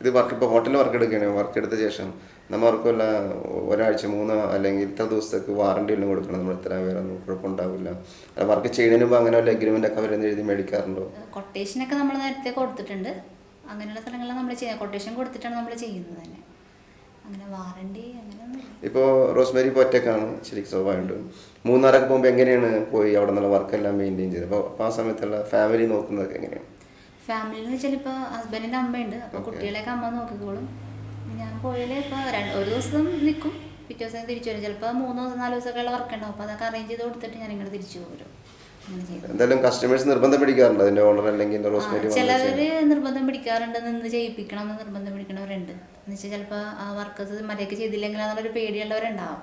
ഇത് വർക്ക് ഇപ്പോൾ ഹോട്ടലിൽ വർക്ക് എടുക്കുകയാണ്, വർക്ക് എടുത്ത ശേഷം നമ്മൾക്കുള്ള ഒരാഴ്ച 3 അല്ലെങ്കിൽ ഇത്ര ദിവസത്തേക്ക് വാറണ്ടി എല്ലാം കൊടുക്കണം, നമ്മൾ ഇത്ര വേറെ ഒന്നും കുഴപ്പമുണ്ടാവില്ല. വർക്ക് ചെയ്യുന്നതിന് മുമ്പ് അങ്ങനെ വല്ല എഗ്രിമെൻ്റ് ഒക്കെ അവരെന്ന് എഴുതി മേടിക്കാറുണ്ടോ? കൊട്ടേഷനൊക്കെ നമ്മൾ നേരത്തെ കൊടുത്തിട്ടുണ്ട്. അങ്ങനെയുള്ള സ്ഥലങ്ങളിൽ നമ്മൾ കൊട്ടേഷൻ കൊടുത്തിട്ടാണ് നമ്മൾ ചെയ്യുന്നത് തന്നെ. അങ്ങനെ വാറണ്ടി അങ്ങനെയൊന്നും. ഇപ്പോൾ റോസ്മേരി ഇപ്പോൾ ഒറ്റക്കാണ് ശരിക്കും സ്വാഭാവികമായിട്ടും. മൂന്നാറൊക്കെ പോകുമ്പോൾ എങ്ങനെയാണ് പോയി അവിടെ നിന്നുള്ള വർക്കെല്ലാം മെയിൻറ്റെയിൻ ചെയ്തത്? അപ്പോൾ ആ സമയത്തുള്ള ഫാമിലി നോക്കുന്നതൊക്കെ എങ്ങനെയാണ്? ഫാമിലി എന്ന് വെച്ചാൽ ഇപ്പോൾ ഹസ്ബൻഡിൻ്റെ അമ്മയുണ്ട്, അപ്പോൾ കുട്ടികളെയൊക്കെ അമ്മ നോക്കിക്കോളും. ഞാൻ പോയാൽ ഇപ്പോൾ ഒരു ദിവസം നിൽക്കും, പിറ്റേ ദിവസം തിരിച്ചു വരും. ചിലപ്പോൾ 3 ദിവസം 4 ദിവസമൊക്കെയുള്ള വർക്ക് ഉണ്ടാവും. അപ്പോൾ അതൊക്കെ അറേഞ്ച് ചെയ്ത് കൊടുത്തിട്ട് ഞാൻ ഇങ്ങോട്ട് തിരിച്ചു പോരും. അങ്ങനെ ചെയ്തു. എന്തായാലും കസ്റ്റമേഴ്സ് നിർബന്ധം പിടിക്കാറുണ്ട് അതിൻ്റെ ഓണർ അല്ലെങ്കിൽ ചിലവർ നിർബന്ധം പിടിക്കാറുണ്ട്, നിന്ന് ചെയ്യിപ്പിക്കണം എന്ന് നിർബന്ധം പിടിക്കണവരുണ്ട്. എന്ന് വെച്ചാൽ ചിലപ്പോൾ ആ വർക്കേഴ്സ് മര്യാദയ്ക്ക് ചെയ്തില്ലെങ്കിൽ എന്നുള്ളൊരു പേടിയുള്ളവരുണ്ടാവും.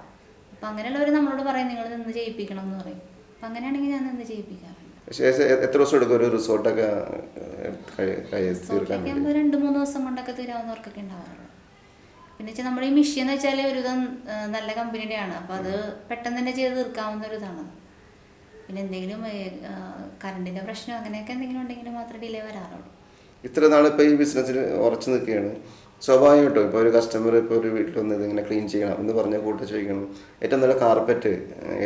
അപ്പോൾ അങ്ങനെയുള്ളവർ നമ്മളോട് പറയും നിങ്ങൾ നിന്ന് ചെയ്യിപ്പിക്കണം എന്ന് പറയും. അപ്പം അങ്ങനെയാണെങ്കിൽ ഞാൻ നിന്ന് ചെയ്യിപ്പിക്കാറുണ്ട്. പക്ഷേ എത്ര ദിവസം എടുക്കും ഒരു റിസോർട്ടൊക്കെ തീർക്കാൻ? 2-3 ദിവസം കൊണ്ടൊക്കെ തീരാവുന്നവർക്കൊക്കെ ഉണ്ടാവാറുള്ളൂ. പിന്നെ വെച്ചാൽ നമ്മുടെ ഈ മെഷീൻ എന്ന് വെച്ചാൽ ഒരുവിധം നല്ല കമ്പനിയുടെയാണ്. അപ്പോൾ അത് പെട്ടെന്ന് തന്നെ ചെയ്ത് തീർക്കാവുന്ന ഒരു ഇതാണ്. പിന്നെ എന്തെങ്കിലും കറണ്ടിൻ്റെ പ്രശ്നം അങ്ങനെയൊക്കെ എന്തെങ്കിലും ഉണ്ടെങ്കിൽ മാത്രമേ ഡിലേ വരാറുള്ളൂ. ഇത്ര നാളിപ്പോൾ ഈ ബിസിനസ്സിൽ ഉറച്ചു നിൽക്കുകയാണ്, സ്വാഭാവികമായിട്ടും ഇപ്പോൾ ഒരു കസ്റ്റമർ ഇപ്പോൾ ഒരു വീട്ടിൽ വന്ന് ഇതിങ്ങനെ ക്ലീൻ ചെയ്യണം എന്ന് പറഞ്ഞ കൂട്ട ചോദിക്കണം ഏറ്റവും നല്ല കാർപ്പറ്റ്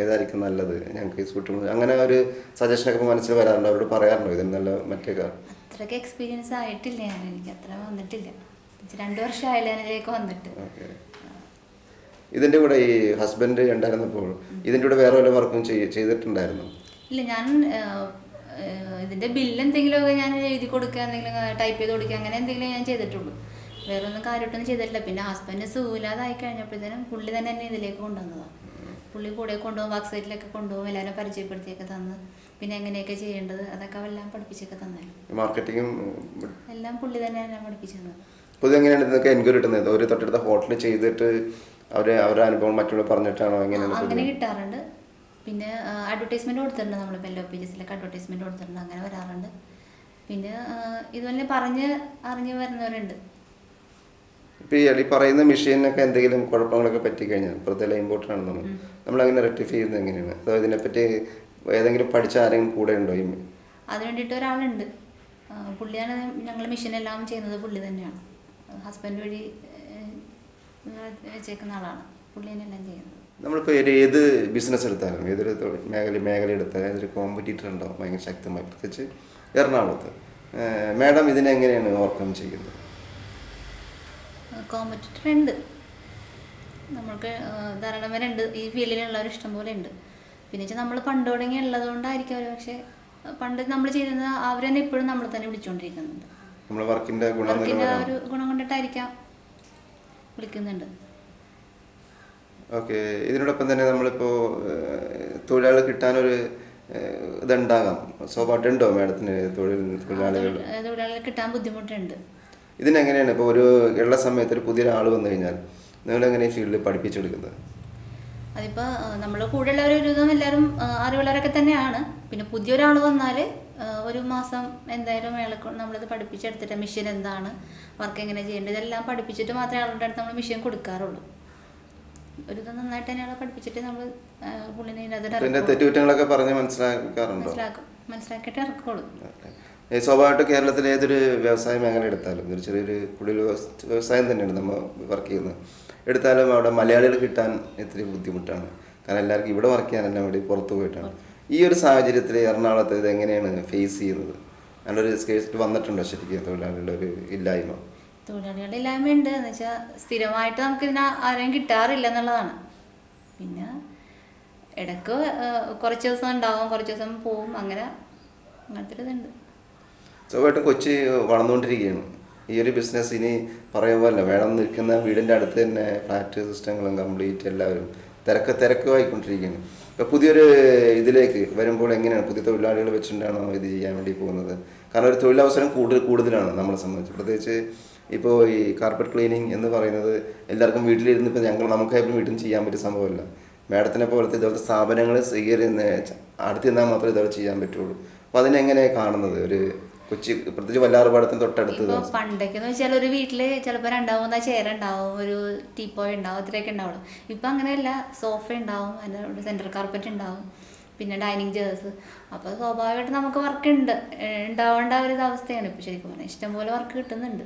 ഏതായിരിക്കും നല്ലത്, ഞങ്ങൾക്ക് സൂട്ടബിൾ, അങ്ങനെ ഒരു സജഷനൊക്കെ മനസ്സിൽ വരാറുണ്ടോ? അവരോട് പറയാറുണ്ടോ ഇതിന് നല്ല മറ്റേ അത്രയ്ക്ക് എക്സ്പീരിയൻസ് ആയിട്ടില്ല, എനിക്ക് അത്ര വന്നിട്ടില്ല. 2 വർഷമായില്ല ഞാനിതിലേക്ക് വന്നിട്ട്. ഇതിൻ്റെ കൂടെ ഈ ഹസ്ബൻഡ് ഉണ്ടായിരുന്നപ്പോൾ ഇതിൻ്റെ കൂടെ വേറെ വല്ല വർക്കും ചെയ്തിട്ടുണ്ടായിരുന്നു? ഇല്ല, ഞാൻ ഇതിൻ്റെ ബില്ല് എന്തെങ്കിലുമൊക്കെ ഞാൻ എഴുതി കൊടുക്കുക, എന്തെങ്കിലും ടൈപ്പ് ചെയ്ത് കൊടുക്കുക, അങ്ങനെ എന്തെങ്കിലും ഞാൻ ചെയ്തിട്ടുള്ളൂ. വേറെ ഒന്നും കാര്യമായിട്ടൊന്നും ചെയ്തിട്ടില്ല. പിന്നെ ഹസ്ബൻഡ് സുഖമില്ലാതായി കഴിഞ്ഞപ്പോഴത്തേനും പുള്ളി തന്നെ എന്നെ ഇതിലേക്ക് കൊണ്ടുവന്നതാണ്. പുള്ളി കൂടെ കൊണ്ടുപോകും, വർക്ക് സൈറ്റിലൊക്കെ കൊണ്ടുപോകും, എല്ലാവരും പരിചയപ്പെടുത്തിയൊക്കെ തന്ന്, പിന്നെ എങ്ങനെയൊക്കെ ചെയ്യേണ്ടത് അതൊക്കെ എല്ലാം പഠിപ്പിച്ചൊക്കെ തന്നെ. മാർക്കറ്റിങ്ങും എല്ലാം പുള്ളി തന്നെ എല്ലാം പഠിപ്പിച്ചു തന്നത്. അപ്പോൾ ഇതെങ്ങനെയാണ് ഇതൊക്കെ എൻക്വയറി കിട്ടുന്നത്? ഒരു തൊട്ടടുത്ത ഹോട്ടലിൽ ചെയ്തിട്ട് അവരുടെ അനുഭവം മറ്റുള്ളവർ പറഞ്ഞിട്ടാണോ? അങ്ങനെ കിട്ടാറുണ്ട്. പിന്നെ അഡ്വർടൈസ്മെൻറ്റ് കൊടുത്തിട്ടുണ്ട്, നമ്മളിപ്പോൾ എല്ലാ പേജസിലൊക്കെ അഡ്വർടൈസ്മെൻറ്റ് കൊടുത്തിട്ടുണ്ട്, അങ്ങനെ വരാറുണ്ട്. പിന്നെ ഇതുപോലെ അറിഞ്ഞ് വരുന്നവരുണ്ട്. ഇപ്പോൾ ഈ പറയുന്ന മെഷീനൊക്കെ എന്തെങ്കിലും കുഴപ്പങ്ങളൊക്കെ പറ്റിക്കഴിഞ്ഞാൽ പ്രത്യേകം ഇമ്പോർട്ടൻ്റ് ആണെന്നാണ് നമ്മളങ്ങനെ റെക്ടിഫൈ ചെയ്യുന്നത് എങ്ങനെയാണ്? അതോ ഇതിനെപ്പറ്റി ഏതെങ്കിലും പഠിച്ച ആരെങ്കിലും കൂടെ ഉണ്ടോ? അതിന് വേണ്ടിയിട്ട് ഒരാളുണ്ട്, പുള്ളിയാണ് ഞങ്ങൾ മെഷീനെല്ലാം ചെയ്യുന്നത്, പുള്ളി തന്നെയാണ്. ഹസ്ബൻഡ് വഴി വെച്ചേക്കുന്ന ആളാണ്, പുള്ളി തന്നെയെല്ലാം ചെയ്യുന്നത്. നമ്മളിപ്പോൾ ഏത് ബിസിനസ് എടുത്താലും ഏതൊരു മേഖല എടുത്താലും ഏതൊരു കോമ്പറ്റീറ്റർ ഉണ്ടാവും ഭയങ്കര ശക്തമായി, പ്രത്യേകിച്ച് എറണാകുളത്ത്. മാഡം ഇതിനെങ്ങനെയാണ് ഓവർകം ചെയ്യുന്നത്? കോമ്പറ്റീറ്റർ ഉണ്ട്, നമ്മൾക്ക് ധാരാളം പേരുണ്ട്, ഈ ഫീൽഡിലുള്ളവർ ഇഷ്ടം പോലെ ഉണ്ട്. പിന്നെ വെച്ചാൽ നമ്മൾ പണ്ട് തുടങ്ങി ഉള്ളതുകൊണ്ടായിരിക്കും അവർ, പക്ഷേ പണ്ട് നമ്മൾ ചെയ്തിരുന്നത് അവർ തന്നെ ഇപ്പോഴും നമ്മൾ തന്നെ വിളിച്ചുകൊണ്ടിരിക്കുന്നുണ്ട്. വർക്കിൻ്റെ ഒരു ഗുണം കൊണ്ടിട്ടായിരിക്കാം വിളിക്കുന്നുണ്ട്. ഓക്കെ. ഇതിനോടൊപ്പം തന്നെ നമ്മളിപ്പോൾ തൊഴിലാളികൾ കിട്ടാനൊരു ഇതുണ്ടാകാം, സ്വാഭാവികമായിട്ടുണ്ടോ മാഡത്തിന്? തൊഴിലാളികൾ കിട്ടാൻ ബുദ്ധിമുട്ടുണ്ട്. ഇതിനെങ്ങനെയാണ് ഇപ്പോൾ ഒരു ഉള്ള സമയത്ത് ഒരു പുതിയൊരാൾ വന്നു കഴിഞ്ഞാൽ നിങ്ങളെങ്ങനെ ഈ ഫീൽഡിൽ പഠിപ്പിച്ചെടുക്കുന്നത്? അതിപ്പോൾ നമ്മൾ കൂടെയുള്ളവർ ഒരുവിധം എല്ലാവരും അറിവുള്ളവരൊക്കെ തന്നെയാണ്. പിന്നെ പുതിയൊരാൾ വന്നാൽ 1 മാസം എന്തായാലും നമ്മളിത് പഠിപ്പിച്ചെടുത്തിട്ട് മെഷീൻ എന്താണ്, വർക്ക് എങ്ങനെ ചെയ്യേണ്ടത്, ഇതെല്ലാം പഠിപ്പിച്ചിട്ട് മാത്രമേ ആളുടെ അടുത്ത് നമ്മൾ മെഷീൻ കൊടുക്കാറുള്ളൂ. ഒരു ഇത് നന്നായിട്ട് തന്നെ ആളെ പഠിപ്പിച്ചിട്ട് നമ്മൾ പുള്ളിനെ തെറ്റുകുറ്റങ്ങളൊക്കെ പറഞ്ഞ് മനസ്സിലാക്കിയിട്ട് ഇറക്കുള്ളൂ. സ്വാഭാവികമായിട്ട് കേരളത്തിൽ ഏതൊരു വ്യവസായ മേഖല എടുത്താലും ഒരു ചെറിയൊരു കുടിൽ വ്യവസായം തന്നെയാണ് നമ്മൾ വർക്ക് ചെയ്യുന്നത്, എടുത്താലും അവിടെ മലയാളികൾ കിട്ടാൻ ഇത്തിരി ബുദ്ധിമുട്ടാണ്. കാരണം എല്ലാവർക്കും ഇവിടെ വർക്ക് ചെയ്യാൻ തന്നെ വേണ്ടി പുറത്തു പോയിട്ടാണ്. ഈ ഒരു സാഹചര്യത്തിൽ എറണാകുളത്ത് ഇത് എങ്ങനെയാണ് ഫേസ് ചെയ്യുന്നത്? നല്ലൊരു സ്കേഴ്സിൽ വന്നിട്ടുണ്ടോ ശരിക്കും തൊഴിലാളികളുടെ ഒരു ഇല്ലായ്മ? തൊഴിലാളികളുടെ ഇല്ലായ്മയുണ്ട് എന്ന് വെച്ചാൽ സ്ഥിരമായിട്ട് നമുക്ക് ഇതിന് ആരെയും കിട്ടാറില്ല എന്നുള്ളതാണ്. പിന്നെ ഇടയ്ക്ക് കുറച്ച് ദിവസം ഉണ്ടാവും, കുറച്ച് ദിവസം പോവും, അങ്ങനത്തെ ഒരു ഇതുണ്ട്. സ്വാഭാവികമായിട്ടും കൊച്ചി വളർന്നുകൊണ്ടിരിക്കുകയാണ്. ഈ ഒരു ബിസിനസ് ഇനി പറയുമ്പോഴല്ല, വേണം നിൽക്കുന്ന വീടിൻ്റെ അടുത്ത് തന്നെ ഫ്ലാറ്റ് സിസ്റ്റങ്ങളും കംപ്ലീറ്റ് എല്ലാവരും തിരക്കുമായിക്കൊണ്ടിരിക്കുകയാണ്. ഇപ്പോൾ പുതിയൊരു ഇതിലേക്ക് വരുമ്പോൾ എങ്ങനെയാണ് പുതിയ തൊഴിലാളികൾ വെച്ചിട്ടാണോ ഇത് ചെയ്യാൻ വേണ്ടി പോകുന്നത്? കാരണം ഒരു തൊഴിലവസരം കൂടുതലാണ് നമ്മളെ സംബന്ധിച്ച്. പ്രത്യേകിച്ച് ഇപ്പോൾ ഈ കാർപ്പറ്റ് ക്ലീനിങ് എന്ന് പറയുന്നത് എല്ലാവർക്കും വീട്ടിലിരുന്ന് ഇപ്പോൾ നമുക്കായാലും വീട്ടിൽ ചെയ്യാൻ പറ്റിയ സംഭവമല്ല. മാഡത്തിനെ പോലത്തെ ഇതുപോലത്തെ സ്ഥാപനങ്ങൾ അടുത്ത് നിന്നാൽ മാത്രമേ ഇതവിടെ ചെയ്യാൻ പറ്റുള്ളൂ. അപ്പോൾ അതിനെങ്ങനെ കാണുന്നത്? ഒരു കൊച്ചി പ്രത്യേകിച്ച് വല്ലാർപാടത്തിന് തൊട്ടടുത്ത് പണ്ടൊക്കെയെന്ന് വെച്ചാൽ ഒരു വീട്ടിൽ ചിലപ്പോൾ 2-3 ചെയർ ഉണ്ടാവും, ഒരു ടീപ്പോയ് ഉണ്ടാവും, ഇത്രയൊക്കെ ഉണ്ടാവുള്ളൂ. ഇപ്പം അങ്ങനെയല്ല, സോഫ ഉണ്ടാവും, അതിൻ്റെ സെൻറ്റർ കാർപ്പറ്റ് ഉണ്ടാവും, പിന്നെ ഡൈനിങ് ചെയർസ്. അപ്പോൾ സ്വാഭാവികമായിട്ട് നമുക്ക് വർക്ക് ഉണ്ടാവേണ്ട ഒരു അവസ്ഥയാണ് ഇപ്പോൾ. ശരിക്കും പറഞ്ഞാൽ ഇഷ്ടംപോലെ വർക്ക് കിട്ടുന്നുണ്ട്.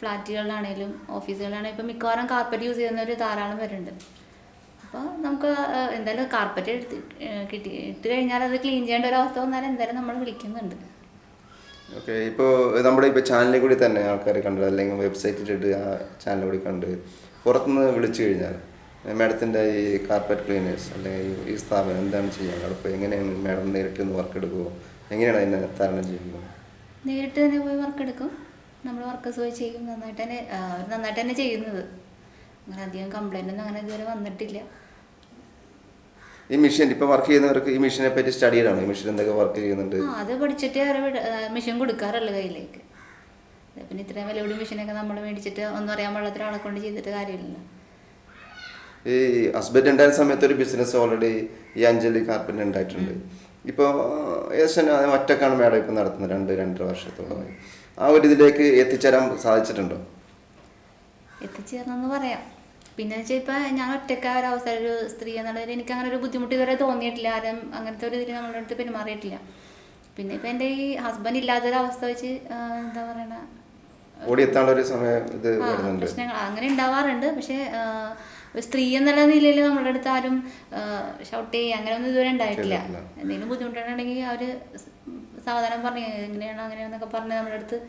ഫ്ലാറ്റുകളിലാണേലും ഓഫീസുകളിലാണെങ്കിലും ഇപ്പം മിക്കവാറും കാർപ്പറ്റ് യൂസ് ചെയ്യുന്നവർ ധാരാളം പേരുണ്ട്. അപ്പോൾ നമുക്ക് എന്തായാലും കാർപ്പറ്റ് ഇട്ട് കഴിഞ്ഞാൽ അത് ക്ലീൻ ചെയ്യേണ്ട ഒരു അവസ്ഥ വന്നാൽ എന്തായാലും നമ്മൾ വിളിക്കുന്നുണ്ട്. ഓക്കെ, ഇപ്പോൾ നമ്മുടെ ഇപ്പോൾ ചാനലിൽ കൂടി തന്നെ ആൾക്കാർ കണ്ടത്, അല്ലെങ്കിൽ വെബ്സൈറ്റിലിട്ട് ആ ചാനലിൽ കൂടി കണ്ട് പുറത്തുനിന്ന് വിളിച്ചു കഴിഞ്ഞാൽ മാഡത്തിൻ്റെ ഈ കാർപ്പറ്റ് ക്ലീനേഴ്സ് അല്ലെങ്കിൽ ഈ സ്ഥാപനം എന്താണ് ചെയ്യുക? അപ്പോൾ എങ്ങനെയാണ് മാഡം നേരിട്ട് ഒന്ന് വർക്ക് എടുക്കുമോ? എങ്ങനെയാണ് അതിനെ തരണം ചെയ്യുന്നത്? നേരിട്ട് തന്നെ പോയി വർക്ക് എടുക്കും. നമ്മൾ വർക്കേഴ്സ് പോയി ചെയ്യും. നന്നായിട്ട് തന്നെ ചെയ്യുന്നത്. അങ്ങനെ അധികം കംപ്ലൈൻ്റ് ഒന്നും അങ്ങനെ ഇതുവരെ വന്നിട്ടില്ല. ഈ മെഷീൻ ഇപ്പോൾ വർക്ക് ചെയ്യുന്നവർക്ക് ഈ മെഷീനെ പറ്റി സ്റ്റഡി ചെയ്യണം. ഈ മെഷീൻ എന്തൊക്കെ വർക്ക് ചെയ്യുന്നുണ്ട് അത് പഠിച്ചിട്ട് മെഷീൻ കൊടുക്കാറുള്ളൂ കയ്യിലേക്ക്. പിന്നെ ഇത്രയും വിലകൂടി മെഷീനൊക്കെ നമ്മൾ മേടിച്ചിട്ട് ഒന്നും അറിയാൻ പാടാത്ത ഒരാളെ കൊണ്ട് ചെയ്തിട്ട് കാര്യമില്ലല്ലോ. ഈ ഹസ്ബൻഡ് ഉണ്ടായിരുന്ന സമയത്ത് ഒരു ബിസിനസ് ഓൾറെഡി ഈ അഞ്ജലി കാർപ്പറ്റ് ഉണ്ടായിട്ടുണ്ട്. ഇപ്പോൾ ഏകദേശം ഒറ്റക്കാണ് മാഡം ഇപ്പം നടത്തുന്നത് 2-2.5 വർഷത്തോളമായി. ആ ഒരു ഇതിലേക്ക് എത്തിച്ചേരാൻ സാധിച്ചിട്ടുണ്ടോ? എത്തിച്ചേർന്നെന്ന് പറയാം. പിന്നെ വെച്ചാൽ ഇപ്പം ഞാൻ ഒറ്റയ്ക്കായ ഒരവസ്ഥ, ഒരു സ്ത്രീ എന്നുള്ളതിൽ എനിക്ക് അങ്ങനെ ഒരു ബുദ്ധിമുട്ട് ഇതുവരെ തോന്നിയിട്ടില്ല. ആരും അങ്ങനത്തെ ഒരു ഇതിൽ നമ്മളുടെ അടുത്ത് പെരുമാറിയിട്ടില്ല. പിന്നെ ഇപ്പം എൻ്റെ ഈ ഹസ്ബൻഡ് ഇല്ലാത്തൊരവസ്ഥ വെച്ച് എന്താ പറയണ ഓടിയെത്താനുള്ള ഒരു സമയം ഇത് വരുന്നുണ്ട്. പ്രശ്നങ്ങൾ അങ്ങനെ ഉണ്ടാവാറുണ്ട്. പക്ഷേ ഒരു സ്ത്രീ എന്നുള്ള നിലയിൽ നമ്മളുടെ അടുത്ത് ആരും ഷൗട്ട് ചെയ്യുക അങ്ങനെയൊന്നും ഇതുവരെ ഉണ്ടായിട്ടില്ല. എന്തെങ്കിലും ബുദ്ധിമുട്ടുണ്ടെങ്കിൽ അവർ സാവധാനം പറഞ്ഞു എങ്ങനെയാണ് അങ്ങനെയാണെന്നൊക്കെ പറഞ്ഞ് നമ്മുടെ അടുത്ത്.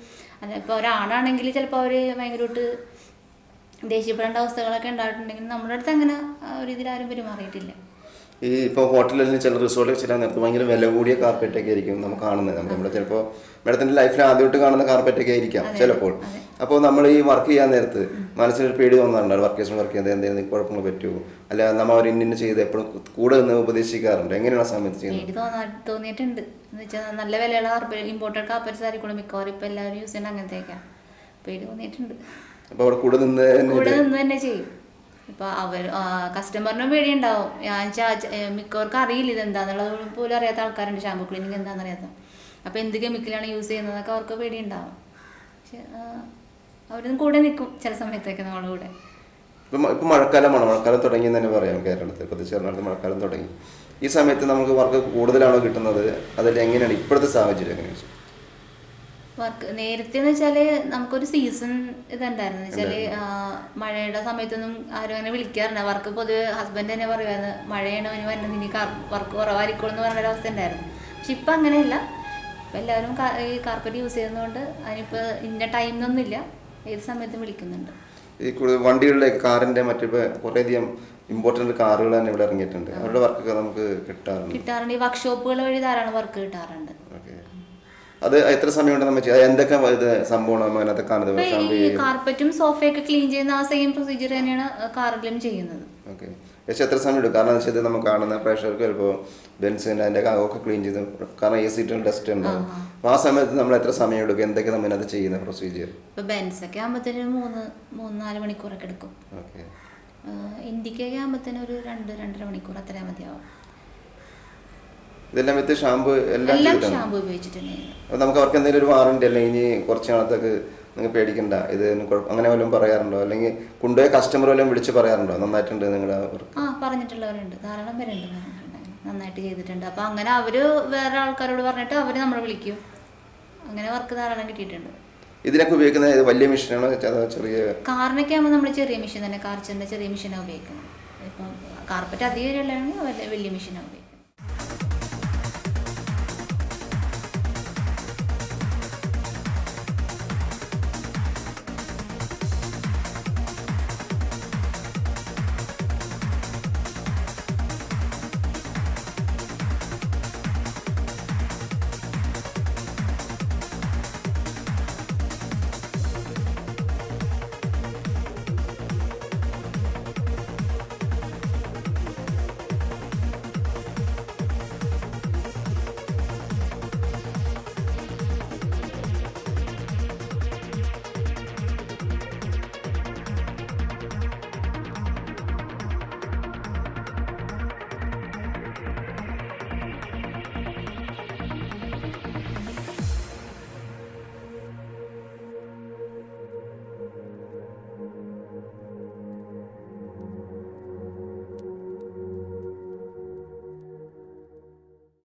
അല്ല ഇപ്പോൾ ഒരാണാണെങ്കിൽ ചിലപ്പോൾ അവർ ഭയങ്കരമായിട്ട് ദേഷ്യപ്പെടേണ്ട അവസ്ഥകളൊക്കെ ഉണ്ടായിട്ടുണ്ടെങ്കിൽ നമ്മുടെ അടുത്ത് അങ്ങനെ ഒരു ഇതിലാരും പെരുമാറിയിട്ടില്ല. ഈ ഇപ്പോൾ ഹോട്ടലിൽ ചില റിസോർട്ടിൽ ചില നേരത്ത് ഭയങ്കര വില കൂടിയ കാർപ്പറ്റൊക്കെ ആയിരിക്കും നമുക്ക് കാണുന്നത്. നമ്മുടെ ചിലപ്പോൾ മാഡത്തിൻ്റെ ലൈഫിൽ ആദ്യമായിട്ട് കാണുന്ന കാർപ്പറ്റൊക്കെ ആയിരിക്കാം ചിലപ്പോൾ. അപ്പോൾ നമ്മൾ ഈ വർക്ക് ചെയ്യാൻ നേരത്ത് മനസ്സിലൊരു പേടി തോന്നാറുണ്ട്. വർക്കേഴ്സിന് വർക്ക് ചെയ്യുന്നത് എന്തെങ്കിലും കുഴപ്പങ്ങൾ പറ്റുമോ, അല്ല നമ്മൾ അവർ ഇന്ന ചെയ്ത് എപ്പോഴും കൂടെ നിന്ന് ഉപദേശിക്കാറുണ്ട്. എങ്ങനെയാണ് സമയത്ത് ചെയ്യുന്നത്? പേടി തോന്നിയിട്ടുണ്ട്. എന്ന് വെച്ചാൽ നല്ല വിലയുള്ള കാർപ്പറ്റ്, ഇമ്പോർട്ടഡ് കാർപ്പറ്റ്സ് ആയിരിക്കും മിക്കവാറും ഇപ്പോൾ എല്ലാവരും യൂസ് ചെയ്യുന്ന അങ്ങനത്തെയൊക്കെയാണ്. പേടി തോന്നിയിട്ടുണ്ട്. അപ്പോൾ അവിടെ കൂടെ നിന്ന് തന്നെ ചെയ്യും. ഇപ്പോൾ കസ്റ്റമറിനും പേടി ഉണ്ടാവും. മിക്കവർക്കും അറിയില്ല ഇതെന്താന്നുള്ളത് പോലും അറിയാത്ത ആൾക്കാരുണ്ട്. ഷാമ്പു ക്ലീനിങ് എന്താണെന്ന് അറിയാത്ത. അപ്പോൾ എന്ത് കെമിക്കലാണ് യൂസ് ചെയ്യുന്നതൊക്കെ അവർക്ക് പേടി ഉണ്ടാവും. പക്ഷെ അവരും കൂടെ നിൽക്കും ചില സമയത്തൊക്കെ നമ്മുടെ കൂടെ. ഇപ്പം മഴക്കാലമാണ്, മഴക്കാലം തുടങ്ങി എന്ന് തന്നെ പറയാം. കേരളത്തിൽ പ്രത്യേകിച്ച് മഴക്കാലം തുടങ്ങി. ഈ സമയത്ത് നമുക്ക് വർക്ക് കൂടുതലാണോ കിട്ടുന്നത്? അതിൽ എങ്ങനെയാണ് ഇപ്പോഴത്തെ സാഹചര്യം? എങ്ങനെയാണ് വർക്ക് നേരത്തെ എന്ന് വെച്ചാൽ നമുക്കൊരു സീസൺ ഇതുണ്ടായിരുന്നു. വെച്ചാൽ മഴയുടെ സമയത്തൊന്നും ആരും അങ്ങനെ വിളിക്കാറുണ്ട്. വർക്ക് പൊതുവെ ഹസ്ബൻഡ് തന്നെ പറയുമായിരുന്നു മഴയാണ് അവന് വരുന്നത്, ഇനി വർക്ക് കുറവായിരിക്കും എന്ന് പറഞ്ഞൊരവസ്ഥ ഉണ്ടായിരുന്നു. പക്ഷെ ഇപ്പം അങ്ങനെയല്ല. ഇപ്പം എല്ലാവരും ഈ കാർപ്പറ്റ് യൂസ് ചെയ്യുന്നതുകൊണ്ട് അതിനിപ്പോൾ ഇന്ന ടൈം എന്നൊന്നുമില്ല, ഏത് സമയത്തും വിളിക്കുന്നുണ്ട്. ഈ വണ്ടികളുടെ കാറിൻ്റെ മറ്റിപ്പോൾ കുറേയധികം ഇമ്പോർട്ടൻ്റ് കാറുകൾ തന്നെ ഇവിടെ ഇറങ്ങിയിട്ടുണ്ട്. അവരുടെ വർക്കൊക്കെ നമുക്ക് കിട്ടാറുണ്ട്. ഈ വർക്ക്ഷോപ്പുകൾ വഴി ധാരാളം വർക്ക് കിട്ടാറുണ്ട്. അത് എത്ര സമയം കൊണ്ട് നമ്മൾ ചെയ്യാം? എന്തൊക്കെ സംഭവമാണ് അതിനകത്ത് കാണുന്നത്? ഈ കാർപ്പറ്റും സോഫയൊക്കെ ക്ലീൻ ചെയ്യുന്ന ആ സെയിം പ്രൊസീജിയർ തന്നെയാണ് കാറിലും ചെയ്യുന്നത്. ഓക്കെ, പക്ഷേ എത്ര സമയം എടുക്കും? കാരണം വെച്ചാൽ നമുക്ക് കാണുന്ന പ്രേക്ഷകർക്ക് ചിലപ്പോൾ ബെൻസിൻ്റെ അതിൻ്റെ അകമൊക്കെ ക്ലീൻ ചെയ്ത്, കാരണം ഈ സീറ്റിൽ ഡസ്റ്റ് ഉണ്ടാവും. അപ്പോൾ ആ സമയത്ത് നമ്മൾ എത്ര സമയം എടുക്കും? എന്തൊക്കെ നമ്മൾ അതിനകത്ത് ചെയ്യുന്ന പ്രൊസീജിയർ? ഇപ്പോൾ ബെൻസൊക്കെ ആകുമ്പോഴത്തേനും 3-4 മണിക്കൂറൊക്കെ എടുക്കും. ഓക്കെ, ഇന്ത്യക്കൊക്കെ ആകുമ്പോഴത്തേനും ഒരു 2-2.5 മണിക്കൂർ അത്രയും മതിയാവും. ഇതെല്ലാം വിത്ത് ഷാമ്പു എല്ലാം ഷാമ്പു ഉപയോഗിച്ചിട്ടുണ്ട്. അപ്പോൾ നമുക്ക് അവർക്ക് എന്തെങ്കിലും ഒരു വാറണ്ടി അല്ലെങ്കിൽ ഇനി കുറച്ച് നാളത്തേക്ക് നിങ്ങൾ പേടിക്കണ്ട ഇത് അങ്ങനെ വല്ലതും പറയാറുണ്ടോ? അല്ലെങ്കിൽ കൊണ്ടുപോയ കസ്റ്റമർ വല്ലതും വിളിച്ച് പറയാറുണ്ടോ നന്നായിട്ടുണ്ട് നിങ്ങളുടെ? പറഞ്ഞിട്ടുള്ളവരുണ്ട്, ധാരാളം പേരുണ്ട് നന്നായിട്ട് ചെയ്തിട്ടുണ്ട്. അപ്പോൾ അങ്ങനെ അവർ വേറെ ആൾക്കാരോട് പറഞ്ഞിട്ട് അവർ നമ്മളെ വിളിക്കും. അങ്ങനെ വർക്ക് ധാരാളം കിട്ടിയിട്ടുണ്ട്. ഇതിനൊക്കെ ഉപയോഗിക്കുന്നത് വലിയ മെഷീനാണോ ചെറിയ? കാറിനൊക്കെ ആകുമ്പോൾ നമ്മൾ ചെറിയ മെഷീൻ തന്നെ, കാർച്ചറിൻ്റെ ചെറിയ മെഷീനാണ് ഉപയോഗിക്കുന്നത്. ഇപ്പം കാർപ്പറ്റ് അധികം ഉള്ളതാണെങ്കിൽ വലിയ മെഷീനാണ് ഉപയോഗിക്കുന്നത്.